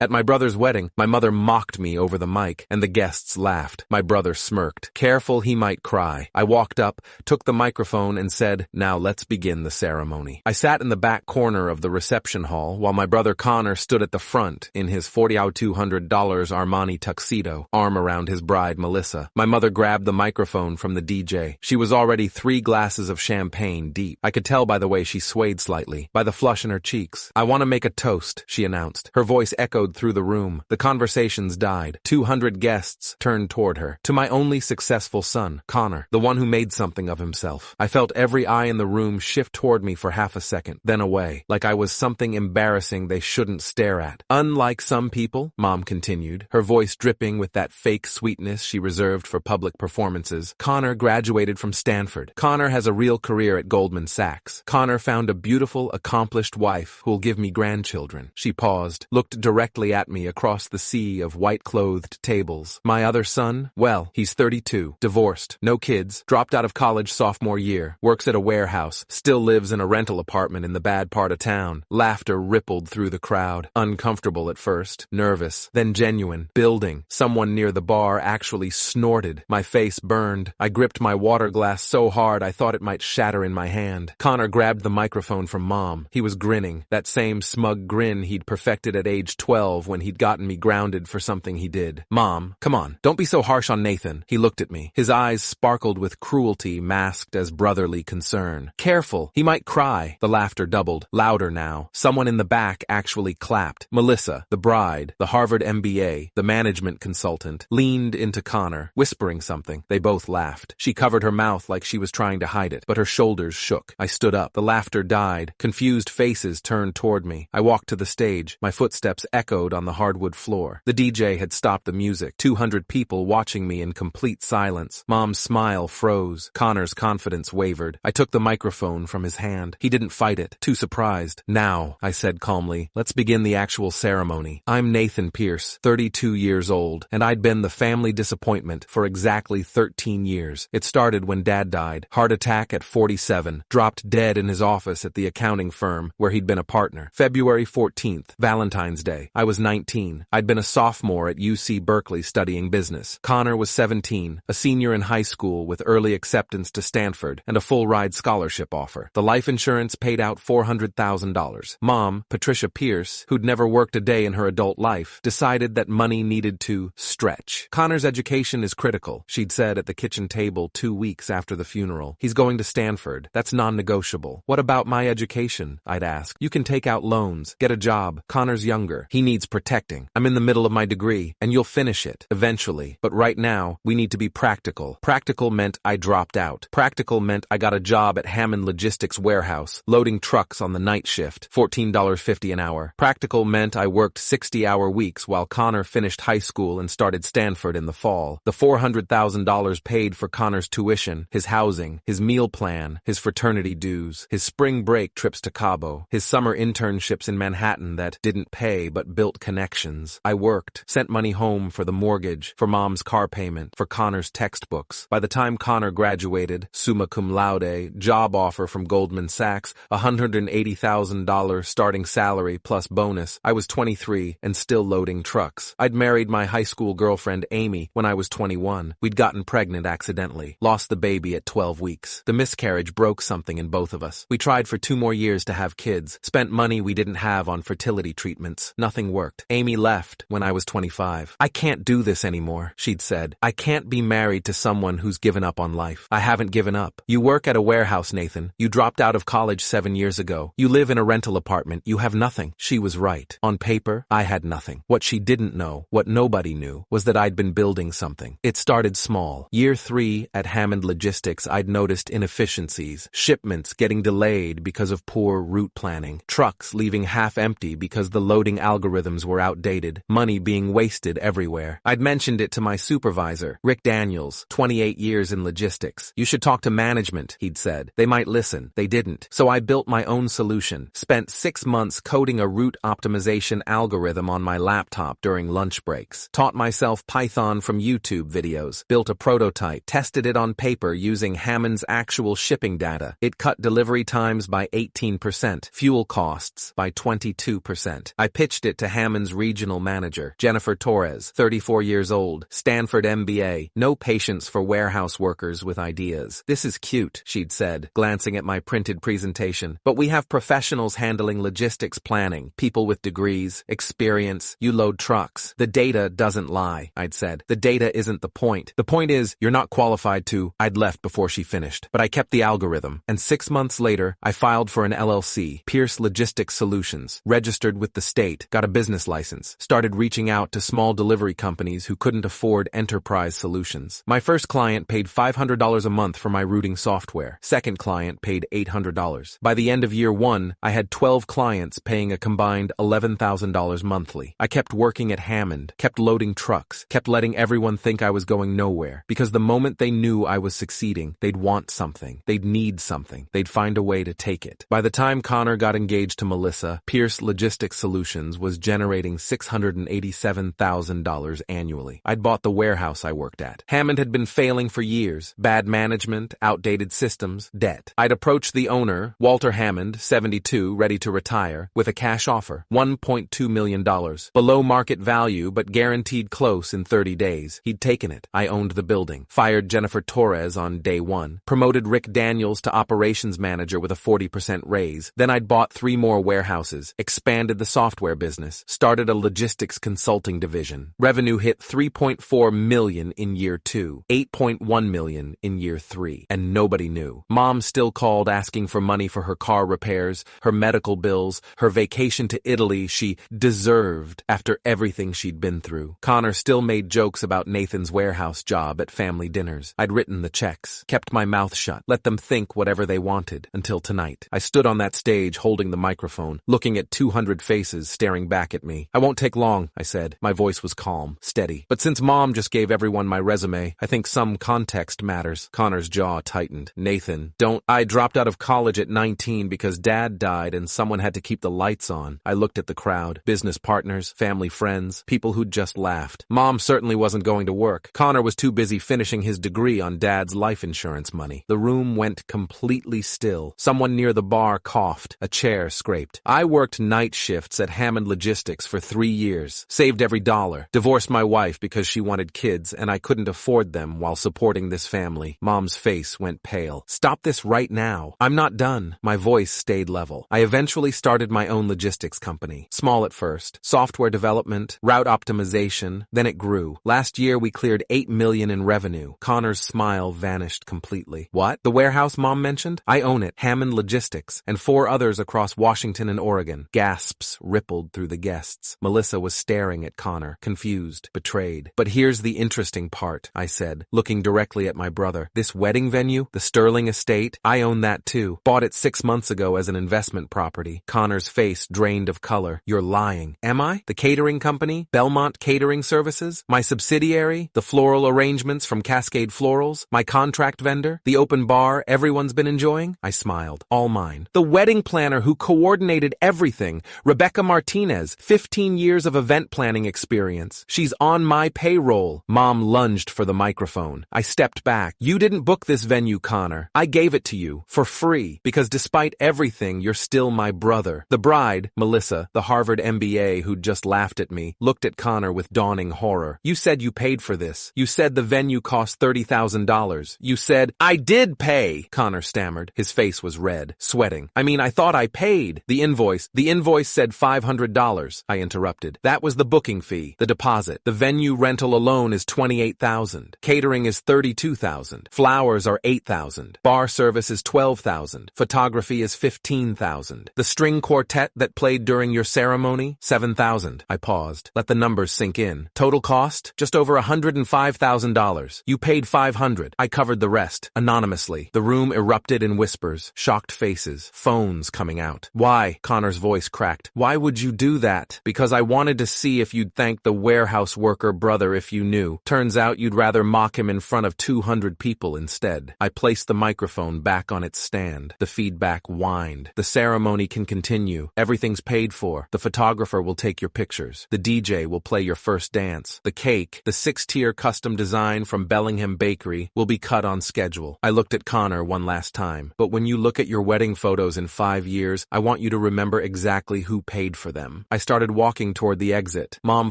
At my brother's wedding, my mother mocked me over the mic, and the guests laughed. My brother smirked. Careful, he might cry. I walked up, took the microphone, and said, "Now let's begin the ceremony." I sat in the back corner of the reception hall, while my brother Connor stood at the front in his $4,200 Armani tuxedo, arm around his bride Melissa. My mother grabbed the microphone from the DJ. She was already 3 glasses of champagne deep. I could tell by the way she swayed slightly, by the flush in her cheeks. "I want to make a toast," she announced. Her voice echoed through the room. The conversations died. 200 guests turned toward her. "To my only successful son, Connor, the one who made something of himself." I felt every eye in the room shift toward me for half a second, then away, like I was something embarrassing they shouldn't stare at. "Unlike some people," Mom continued, her voice dripping with that fake sweetness she reserved for public performances, "Connor graduated from Stanford. Connor has a real career at Goldman Sachs. Connor found a beautiful, accomplished wife who'll give me grandchildren." She paused, looked directly at me across the sea of white-clothed tables. "My other son? Well, he's 32, divorced, no kids, dropped out of college sophomore year, works at a warehouse, still lives in a rental apartment in the bad part of town." Laughter rippled through the crowd. Uncomfortable at first, nervous, then genuine, building. Someone near the bar actually snorted. My face burned. I gripped my water glass so hard I thought it might shatter in my hand. Connor grabbed the microphone from Mom. He was grinning, that same smug grin he'd perfected at age 12 when he'd gotten me grounded for something he did. "Mom, come on, don't be so harsh on Nathan." He looked at me. His eyes sparkled with cruelty masked as brotherly concern. "Careful, he might cry." The laughter doubled, louder now. Someone in the back actually clapped. Melissa, the bride, the Harvard MBA, the management consultant, leaned into Connor, whispering something. They both laughed. She covered her mouth like she was trying to hide it, but her shoulders shook. I stood up. The laughter died. Confused faces turned toward me. I walked to the stage. My footsteps echoed on the hardwood floor. The DJ had stopped the music. 200 people watching me in complete silence. Mom's smile froze. Connor's confidence wavered. I took the microphone from his hand. He didn't fight it. Too surprised. "Now," I said calmly, "let's begin the actual ceremony. I'm Nathan Pierce, 32 years old, and I'd been the family disappointment for exactly 13 years. It started when Dad died. Heart attack at 47. Dropped dead in his office at the accounting firm where he'd been a partner. February 14th, Valentine's Day. I was 19. I'd been a sophomore at UC Berkeley studying business. Connor was 17, a senior in high school with early acceptance to Stanford and a full-ride scholarship offer. The life insurance paid out $400,000. Mom, Patricia Pierce, who'd never worked a day in her adult life, decided that money needed to stretch. "Connor's education is critical," she'd said at the kitchen table 2 weeks after the funeral. "He's going to Stanford. That's non-negotiable." "What about my education?" I'd ask. "You can take out loans, get a job. Connor's younger. He needs protecting. I'm in the middle of my degree, and you'll finish it, eventually. But right now, we need to be practical." Practical meant I dropped out. Practical meant I got a job at Hammond Logistics warehouse, loading trucks on the night shift, $14.50 an hour. Practical meant I worked 60-hour weeks while Connor finished high school and started Stanford in the fall. The $400,000 paid for Connor's tuition, his housing, his meal plan, his fraternity dues, his spring break trips to Cabo, his summer internships in Manhattan that didn't pay but built connections. I worked, sent money home for the mortgage, for Mom's car payment, for Connor's textbooks. By the time Connor graduated, summa cum laude, job offer from Goldman Sachs, $180,000 starting salary plus bonus, I was 23 and still loading trucks. I'd married my high school girlfriend Amy when I was 21. We'd gotten pregnant accidentally, lost the baby at 12 weeks. The miscarriage broke something in both of us. We tried for 2 more years to have kids, spent money we didn't have on fertility treatments. Nothing worked. Amy left when I was 25. "I can't do this anymore," she'd said. "I can't be married to someone who's given up on life." "I haven't given up. You work at a warehouse, Nathan. You dropped out of college 7 years ago. You live in a rental apartment. You have nothing." She was right. On paper, I had nothing. What she didn't know, what nobody knew, was that I'd been building something. It started small. Year 3 at Hammond Logistics, I'd noticed inefficiencies, shipments getting delayed because of poor route planning, trucks leaving half empty because the loading algorithms were outdated, money being wasted everywhere. I'd mentioned it to my supervisor, Rick Daniels, 28 years in logistics. "You should talk to management," he'd said. "They might listen." They didn't. So I built my own solution, spent 6 months coding a route optimization algorithm on my laptop during lunch breaks, taught myself Python from YouTube videos, built a prototype, tested it on paper using Hammond's actual shipping data. It cut delivery times by 18%, fuel costs by 22%. I pitched it to Hammond's regional manager, Jennifer Torres, 34 years old, Stanford MBA, no patience for warehouse workers with ideas. "This is cute," she'd said, glancing at my printed presentation, "but we have professionals handling logistics planning, people with degrees, experience, you load trucks. The data doesn't lie," I'd said. "The data isn't the point. The point is, you're not qualified to—" I'd left before she finished, but I kept the algorithm, and 6 months later, I filed for an LLC, Pierce Logistics Solutions, registered with the state, got a business license, started reaching out to small delivery companies who couldn't afford enterprise solutions. My first client paid $500 a month for my routing software. Second client paid $800. By the end of year 1, I had 12 clients paying a combined $11,000 monthly. I kept working at Hammond, kept loading trucks, kept letting everyone think I was going nowhere, because the moment they knew I was succeeding, they'd want something, they'd need something, they'd find a way to take it. By the time Connor got engaged to Melissa, Pierce Logistics Solutions was generating $687,000 annually. I'd bought the warehouse I worked at. Hammond had been failing for years. Bad management, outdated systems, debt. I'd approached the owner, Walter Hammond, 72, ready to retire, with a cash offer, $1.2 million. Below market value, but guaranteed close in 30 days. He'd taken it. I owned the building. Fired Jennifer Torres on day 1. Promoted Rick Daniels to operations manager with a 40% raise. Then I'd bought 3 more warehouses, expanded the software business, started a logistics consulting division. Revenue hit $3.4 million in year 2, $8.1 million in year 3, and nobody knew. Mom still called asking for money for her car repairs, her medical bills, her vacation to Italy she deserved after everything she'd been through. Connor still made jokes about Nathan's warehouse job at family dinners. I'd written the checks, kept my mouth shut, let them think whatever they wanted, until tonight. I stood on that stage holding the microphone, looking at 200 faces staring back at me. "I won't take long," I said. My voice was calm, steady. "But since Mom just gave everyone my resume, I think some context matters." Connor's jaw tightened. "Nathan, don't—" "I dropped out of college at 19 because Dad died and someone had to keep the lights on." I looked at the crowd, business partners, family friends, people who'd just laughed. Mom certainly wasn't going to work. Connor was too busy finishing his degree on Dad's life insurance money. The room went completely still. Someone near the bar coughed. A chair scraped. "I worked night shifts at Hammond Logistics for 3 years. Saved every dollar. Divorced my wife because she wanted kids and I couldn't afford them while supporting this family." Mom's face went pale. "Stop this right now. I'm not done." My voice stayed level. "I eventually started my own logistics company. Small at first. Software development, route optimization, then it grew. Last year we cleared $8 million in revenue." Connor's smile vanished completely. "What? The warehouse Mom mentioned? I own it, Hammond Logistics, and 4 others across Washington and Oregon." Gasps rippled through the guests. Melissa was staring at Connor, confused, betrayed. "But here's the interesting part," I said, looking directly at my brother. "This wedding venue, the Sterling Estate, I own that too. Bought it 6 months ago as an investment property." Connor's face drained of color. "You're lying." "Am I? The catering company, Belmont Catering Services, my subsidiary, the floral arrangements from Cascade Florals, my contract vendor, the open bar everyone's been enjoying?" I smiled. "All mine. The wedding planner who coordinated everything, Rebecca Martinez, 15 years of event planning experience. She's on my payroll." Mom lunged for the microphone. I stepped back. "You didn't book this venue, Connor. I gave it to you, for free, because despite everything, you're still my brother." The bride, Melissa, the Harvard MBA who'd just laughed at me, looked at Connor with dawning horror. "You said you paid for this. You said the venue cost $30,000. You said—" "I did pay," Connor stammered. His face was red, sweating. "I mean, I thought I paid. The invoice said $500. I interrupted. "That was the booking fee, the deposit. The venue rental alone is $28,000. Catering is $32,000. Flowers are $8,000. Bar service is $12,000. Photography is $15,000. The string quartet that played during your ceremony, $7,000. I paused. Let the numbers sink in. Total cost? Just over $105,000. You paid $500. I covered the rest, anonymously. The room erupted in whispers, shocked faces, phones coming out. "Why?" Connor's voice cracked. "Why would you do that?" "Because I wanted to see if you'd thank the warehouse worker brother if you knew. Turns out you'd rather mock him in front of 200 people instead." I placed the microphone back on its stand. The feedback whined. "The ceremony can continue. Everything's paid for. The photographer will take your pictures. The DJ will play your first dance. The cake, the 6-tier custom design from Bellingham Bakery, will be cut on schedule." I looked at Connor one last time. "But when you look at your wedding photos in 5 years, I want you to remember exactly who paid for them. I started walking toward the exit. Mom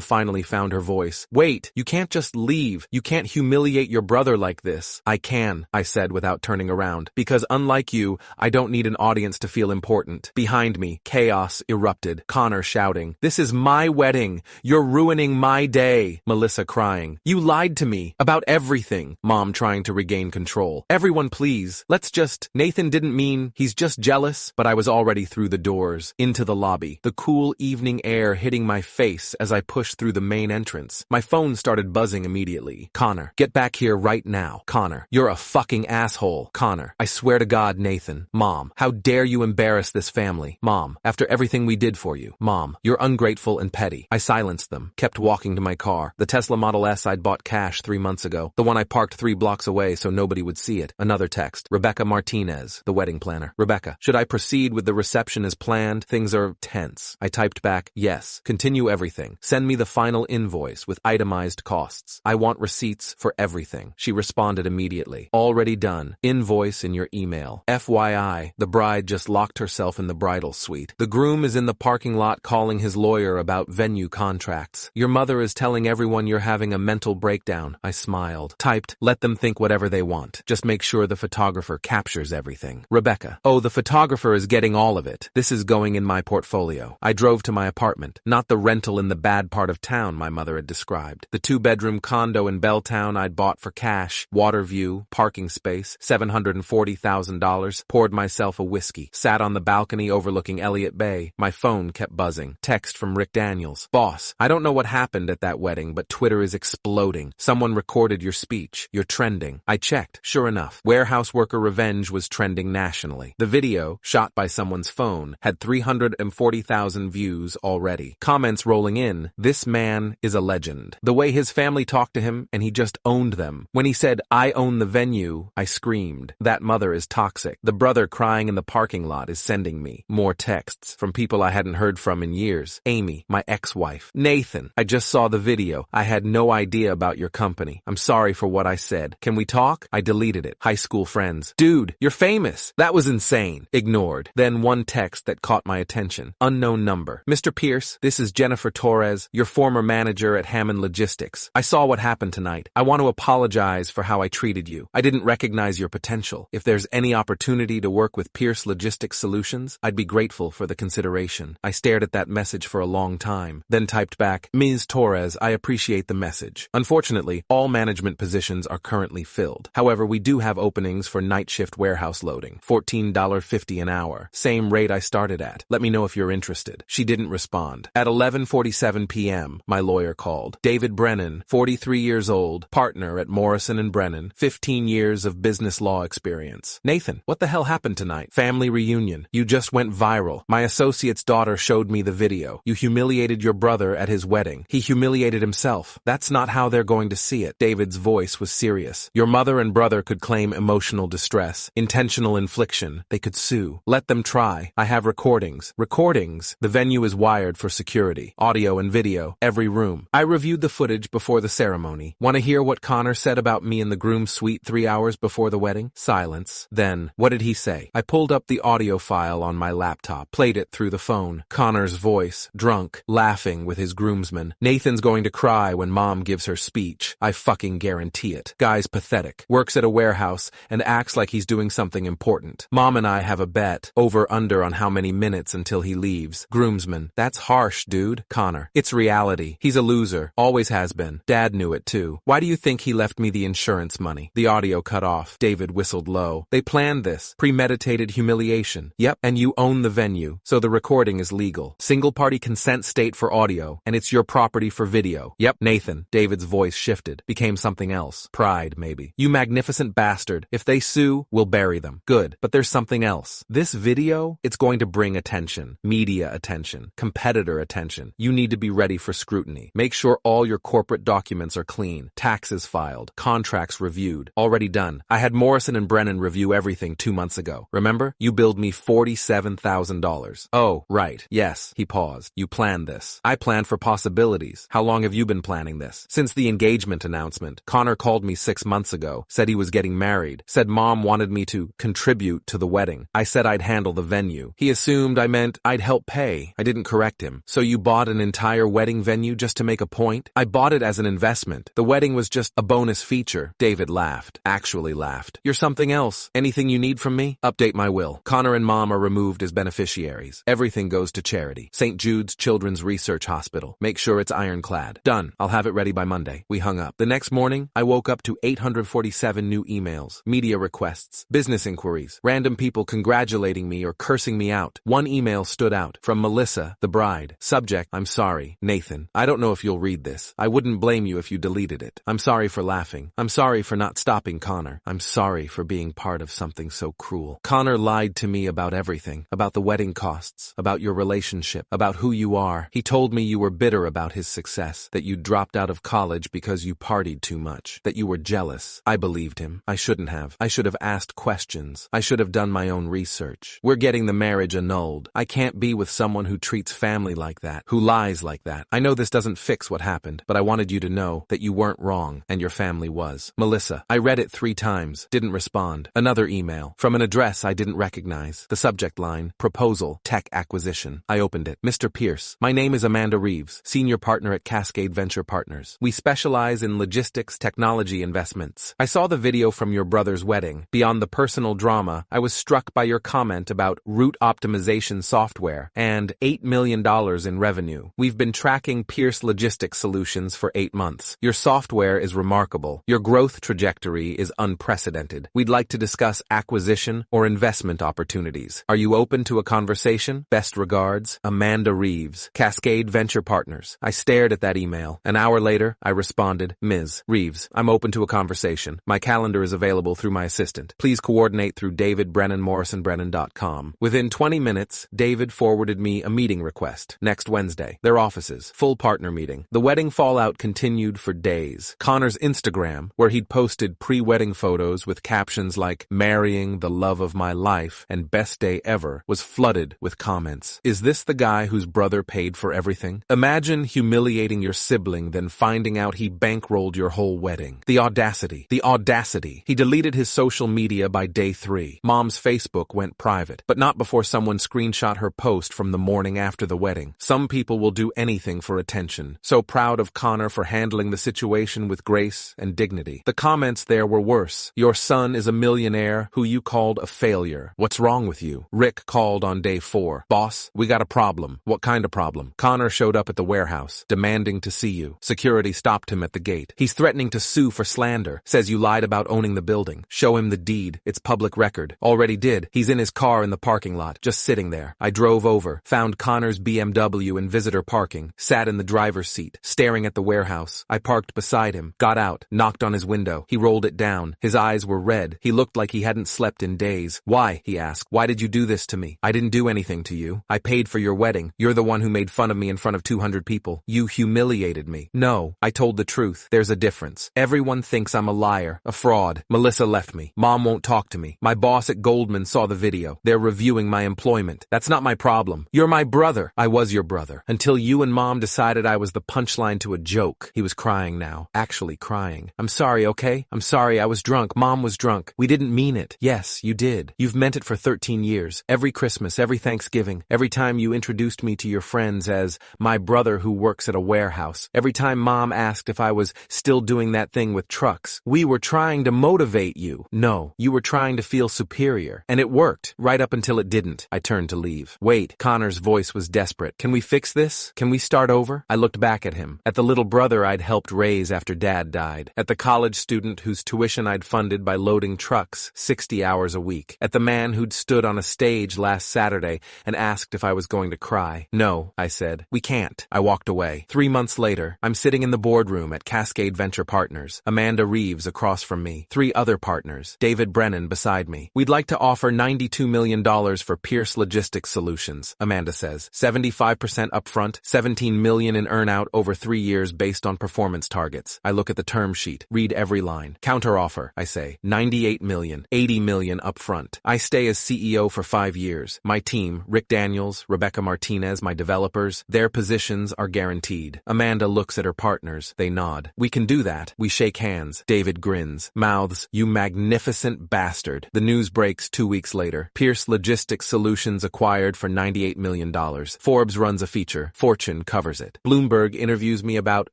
finally found her voice. Wait, you can't just leave. You can't humiliate your brother like this. I can, I said without turning around. Because unlike you, I don't need an audience to feel important. Behind me, chaos erupted. Connor shouting, "This is my wedding. You're ruining my day." Melissa crying, "You lied to me about everything." Mom trying to regain control. "Everyone please, let's just..." Nathan didn't mean, he's just jealous. But I was already through the doors, into the lobby. The cool evening air hitting my face as I pushed through the main entrance. My phone started buzzing immediately. "Connor, get back here right now." "Connor, you're a fucking asshole." "Connor, I swear to God, Nathan." "Mom, how dare you embarrass this family." "Mom, after everything we did for you." "Mom, you're ungrateful and petty." I silenced them, kept walking to my car. The Tesla Model S I'd bought cash 3 months ago. The one I parked 3 blocks away so nobody would see it. Another text. Rebecca Martinez, the wedding planner. "Rebecca, should I proceed with the reception as planned? Things are tense." I typed back, "Yes. Continue everything. Send me the final invoice with itemized costs. I want receipts for everything." She responded immediately. "Already done. Invoice in your email. FYI, the bride just locked herself in the bridal suite. The groom is in the parking lot calling his lawyer about venue contracts. Your mother is telling everyone you're having a mental breakdown." I smiled. Typed, "Let them think whatever they want. Just make sure the photographer captures everything." Rebecca, "Oh, the photographer is getting all of it. This is going in my portfolio." I drove to my apartment, not the rental in the bad part of town my mother had described. The 2-bedroom condo in Belltown I'd bought for cash, water view, parking space, $740,000, poured myself a whiskey, sat on the balcony overlooking Elliott Bay. My phone kept buzzing. Text from Rick Daniels. "Boss, I don't know what happened at that wedding, but Twitter is exploding. Someone recorded your speech. You're trending." I checked. Sure enough, warehouse worker revenge was trending nationally. The video, shot by someone's phone, had 340,000 views already. Comments rolling in, "This man is a legend. The way his family talked to him, and he just owned them. When he said, 'I own the venue,' I screamed. That mother is toxic. The brother crying in the parking lot is sending me." More texts from people I hadn't heard from in years. "Amy, my ex-wife." "Nathan, I just saw the video. I had no idea about your company. I'm sorry for what I said. Can we talk?" I deleted it. High school friends. "Dude, you're famous. That was insane." Ignored. Then one text that caught my attention. Unknown number. "Mr. Pierce, this is Jennifer Torres, your former manager at Hammond Logistics. I saw what happened tonight. I want to apologize for how I treated you. I didn't recognize your potential. If there's any opportunity to work with Pierce Logistics Solutions, I'd be grateful for the consideration." I stared at that message for a long time, then typed back, "Ms. Torres, I appreciate the message. Unfortunately, all management positions are currently filled. However, we do have openings for night shift warehouse loading, $14.50 an hour. Same rate I started at. Let me know if you're interested." She didn't respond. At 11:47 p.m., my lawyer called. David Brennan, 43 years old, partner at Morrison & Brennan, 15 years of business law experience. "Nathan, what the hell happened tonight?" "Family reunion. You just went viral. My associate's daughter showed me the video. You humiliated your brother at his wedding. He humiliated himself. That's not how they're going to see it." David's voice was serious. "Your mother and brother could claim emotional distress, intentional infliction. They could sue. Let them try. I have recordings." "Recordings?" "The venue is wired for security. Audio and video. Every room." I reviewed the footage before the ceremony. "Want to hear what Connor said about me in the groom's suite 3 hours before the wedding?" Silence. Then, "What did he say?" I pulled up the audio file on my laptop, played it through the phone. Connor's voice, drunk, laughing with his groomsmen. "Nathan's going to cry when mom gives her speech. I fucking guarantee it. Guy's pathetic. Works at a warehouse and acts like he's doing something important. Mom and I have a bet, over/under on how many minutes until he leaves." Groomsman, "That's harsh, dude." Connor, "It's reality. He's a loser. Always has been. Dad knew it too. Why do you think he left me the insurance money?" The audio cut off. David whistled low. "They planned this. Premeditated humiliation." "Yep, and you own the venue, so the recording is legal. Single-party consent state for audio, and it's your property for video." "Yep." "Nathan," David's voice shifted, became something else. Pride, maybe. "You magnificent bastard. If they sue, we'll bury them." "Good, but there's something else. This video, it's going to bring attention. Media attention. Competitor attention. You need to be ready for scrutiny. Make sure all your corporate documents are clean. Taxes filed. Contracts reviewed. Already done. I had Morrison & Brennan review everything 2 months ago. Remember? You billed me $47,000. "Oh, right. Yes." He paused. "You planned this." "I planned for possibilities. How long have you been planning this?" "Since the engagement announcement. Connor called me 6 months ago. Said he was getting married. Said mom wanted me to contribute to the wedding. I said I'd handle the venue. He assumed I meant I'd help pay. I didn't correct him. So you bought an entire wedding venue just to make a point? I bought it as an investment. The wedding was just a bonus feature. David laughed. Actually laughed. You're something else. Anything you need from me? Update my will. Connor and Mom are removed as beneficiaries. Everything goes to charity. St. Jude's Children's Research Hospital. Make sure it's ironclad. Done. I'll have it ready by Monday. We hung up. The next morning, I woke up to 847 new emails, media requests, business inquiries, random people congratulating me or cursing me out. One email stood out. From Melissa, the bride. Subject, I'm sorry, Nathan. I don't know if you'll read this. I wouldn't blame you if you deleted it. I'm sorry for laughing. I'm sorry for not stopping Connor. I'm sorry for being part of something so cruel. Connor lied to me about everything. About the wedding costs. About your relationship. About who you are. He told me you were bitter about his success. That you dropped out of college because you partied too much. That you were jealous. I believed him. I shouldn't have. I should have asked questions. I should have done my own research. We're getting the marriage annulled. I can't be with someone who treats family like that, who lies like that. I know this doesn't fix what happened, but I wanted you to know that you weren't wrong and your family was. Melissa. I read it 3 times. Didn't respond. Another email. From an address I didn't recognize. The subject line, proposal, tech acquisition. I opened it. Mr. Pierce. My name is Amanda Reeves, senior partner at Cascade Venture Partners. We specialize in logistics technology investments. I saw the video from your brother's wedding. Beyond the personal drama, I was struck by your comment about route optimization software and $8 million in revenue. We've been tracking Pierce Logistics Solutions for 8 months. Your software is remarkable. Your growth trajectory is unprecedented. We'd like to discuss acquisition or investment opportunities. Are you open to a conversation? Best regards, Amanda Reeves, Cascade Venture Partners. I stared at that email. An hour later, I responded, Ms. Reeves, I'm open to a conversation. My calendar is available through my assistant. Please coordinate through davidbrennanmorrisonbrennan.com. Within 20 minutes, David forwarded me a meeting request. Next Wednesday. Their offices. Full partner meeting. The wedding fallout continued for days. Connor's Instagram, where he'd posted pre-wedding photos with captions like, marrying the love of my life and best day ever, was flooded with comments. Is this the guy whose brother paid for everything? Imagine humiliating your sibling, then finding out he bankrolled your whole wedding. The audacity. The audacity. He deleted his social media by day 3. Mom's Facebook went private, but not before someone screenshot her post from the morning after the wedding. Some people will do anything for attention. So proud of Connor for handling the situation with grace and dignity. The comments there were worse. Your son is a millionaire who you called a failure. What's wrong with you? Rick called on day 4. Boss, we got a problem. What kind of problem? Connor showed up at the warehouse, demanding to see you. Security stopped him at the gate. He's threatening to sue for slander. Says you lied about owning the building. Show him the deed. It's public record. Already did. He's in his car in the parking lot, just sitting there. I drove over, found Connor's BMW in visitor parking, sat in the driver's seat, staring at the warehouse. I parked beside him, got out, knocked on his window. He rolled it down. His eyes were red. He looked like he hadn't slept in days. Why? He asked. Why did you do this to me? I didn't do anything to you. I paid for your wedding. You're the one who made fun of me in front of 200 people. You humiliated me. No, I told the truth. There's a difference. Everyone thinks I'm a liar, a fraud. Melissa left me. Mom won't talk to me. My boss at Goldman saw the video. They're reviewing my employment. That's not my problem. You're my brother. I was your brother. Until you and Mom decided I was the punchline to a joke. He was crying now. Actually crying. I'm sorry, okay? I'm sorry, I was drunk. Mom was drunk. We didn't mean it. Yes, you did. You've meant it for 13 years. Every Christmas, every Thanksgiving, every time you introduced me to your friends as my brother who works at a warehouse. Every time Mom asked if I was still doing that thing with trucks. We were trying to motivate you. No, you were trying to feel superior. And it worked, right up until it didn't. I turned to leave. Wait, Connor's voice was desperate. Can we fix this? Can we start over? I looked back at him. At the little brother I'd helped raise after Dad died. At the college student whose tuition I'd funded by loading trucks 60 hours a week. At the man who'd stood on a stage last Saturday and asked if I was going to cry. No, I said. We can't. I walked away. 3 months later, I'm sitting in the boardroom at Cascade Venture Partners. Amanda Reeves across from me. 3 other partners. David Brennan beside me. We'd like to offer $92 million for Pierce Logistics Solutions, Amanda says. 75% upfront, $17 million in earnout over 3 years based on performance targets. I look at the term sheet, read every line. Counteroffer, I say. $98 million, $80 million upfront. I stay as CEO for 5 years. My team, Rick Daniels, Rebecca Martinez, my developers, their positions are guaranteed. Amanda looks at her partners. They nod. We can do that. We shake hands. David grins. Mouths, you magnificent bastard. The news breaks 2 weeks later. Pierce Logistics Solutions acquired for $98 million. Forbes runs a feature. Fortune covers it. Bloomberg interviews me about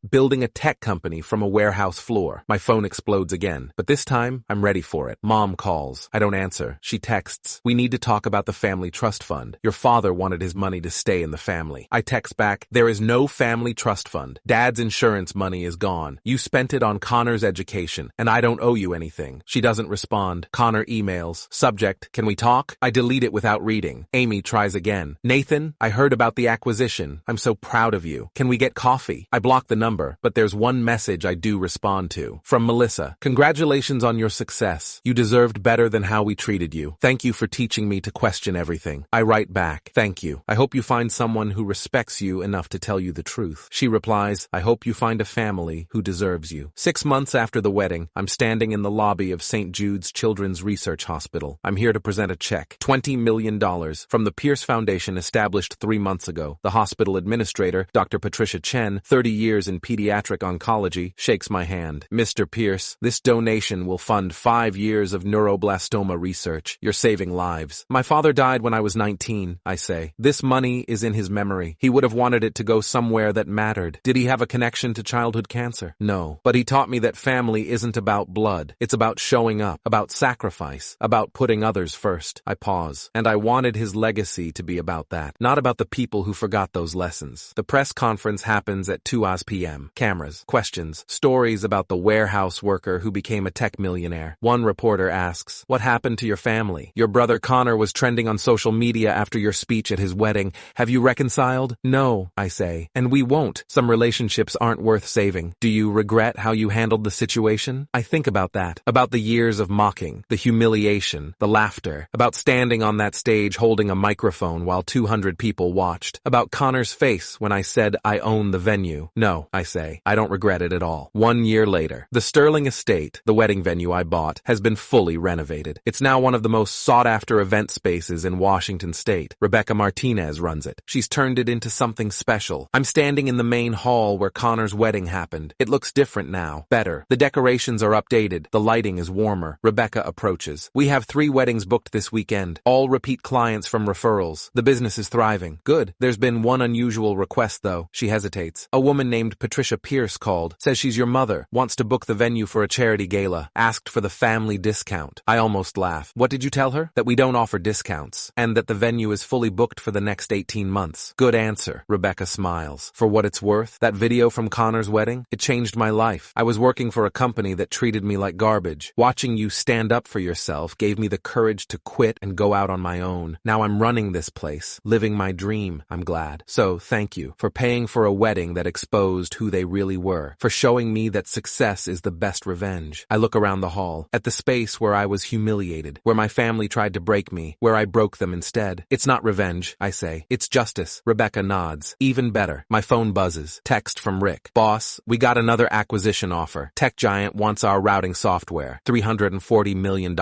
building a tech company from a warehouse floor. My phone explodes again, but this time I'm ready for it. Mom calls. I don't answer. She texts, "We need to talk about the family trust fund. Your father wanted his money to stay in the family." I text back, "There is no family trust fund. Dad's insurance money is gone. You spent it on Connor's education, and I don't owe you anything." She doesn't respond. Connor emails. Subject, "Can we talk?" I delete it without reading. Amy tries again. "Nathan, I heard about the acquisition. I'm so proud of you. Can we get coffee?" I block the number, but there's one message I do respond to. From Melissa. "Congratulations on your success. You deserved better than how we treated you. Thank you for teaching me to question everything." I write back, "Thank you. I hope you find someone who respects you enough to tell you the truth." She replies, "I hope you find a family who deserves you." 6 months after the wedding, I'm standing in the lobby of St. Jude's Children's Research Hospital. I'm here to present a check, $20 million, from the Pierce Foundation established 3 months ago. The hospital administrator, Dr. Patricia Chen, 30 years in pediatric oncology, shakes my hand. "Mr. Pierce, this donation will fund 5 years of neuroblastoma research. You're saving lives." "My father died when I was 19, I say. "This money is in his memory. He would have wanted it to go somewhere that mattered." "Did he have a connection to childhood cancer?" "No. But he taught me that family isn't about blood. It's about showing up, about sacrifice, about putting others first." I pause. And I wanted his legacy to be about that, not about the people who forgot those lessons. The press conference happens at 2 p.m. Cameras, questions, stories about the warehouse worker who became a tech millionaire. One reporter asks, "What happened to your family? Your brother Connor was trending on social media after your speech at his wedding. Have you reconciled?" "No," I say, "and we won't. Some relationships aren't worth saving." "Do you regret how you handled the situation?" I think about that, about the years of mocking, the humiliation, the laughter, about standing on that stage holding a microphone while 200 people watched, about Connor's face when I said I own the venue. "No," I say, "I don't regret it at all." 1 year later, the Sterling Estate, the wedding venue I bought, has been fully renovated. It's now one of the most sought-after event spaces in Washington State. Rebecca Martinez runs it. She's turned it into something special. I'm standing in the main hall where Connor's wedding happened. It looks different now, better. The decorations are updated. The lighting is warmer. Rebecca approaches. "We have 3 weddings booked this weekend, all repeat clients from referrals. The business is thriving." "Good. There's been one unusual request, though." She hesitates. "A woman named Patricia Pierce called. Says she's your mother. Wants to book the venue for a charity gala. Asked for the family discount." I almost laugh. "What did you tell her?" "That we don't offer discounts, and that the venue is fully booked for the next 18 months. "Good answer." Rebecca smiles. "For what it's worth, that video from Connor's wedding, it changed my life. I was working for a company that treated me like garbage. Watching you stand up for yourself gave me the courage to quit and go out on my own. Now I'm running this place, living my dream. I'm glad. So thank you for paying for a wedding that exposed who they really were, for showing me that success is the best revenge." I look around the hall, at the space where I was humiliated, where my family tried to break me, where I broke them instead. "It's not revenge," I say. "It's justice." Rebecca nods. "Even better." My phone buzzes. Text from Rick. "Boss, we got another acquisition offer. Tech giant wants our routing software. $340 million.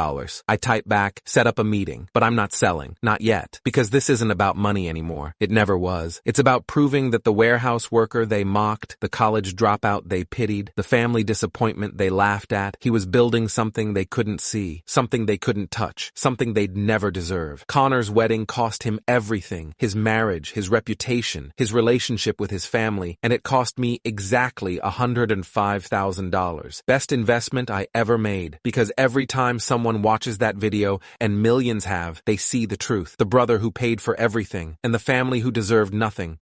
I type back, "Set up a meeting." But I'm not selling. Not yet. Because this isn't about money anymore. It never was. It's about proving that the warehouse worker they mocked, the college dropout they pitied, the family disappointment they laughed at, he was building something they couldn't see, something they couldn't touch, something they'd never deserve. Connor's wedding cost him everything. His marriage, his reputation, his relationship with his family, and it cost me exactly $105,000. Best investment I ever made, because every time someone watches that video, and millions have, they see the truth. The brother who paid for everything, and the family who deserved nothing.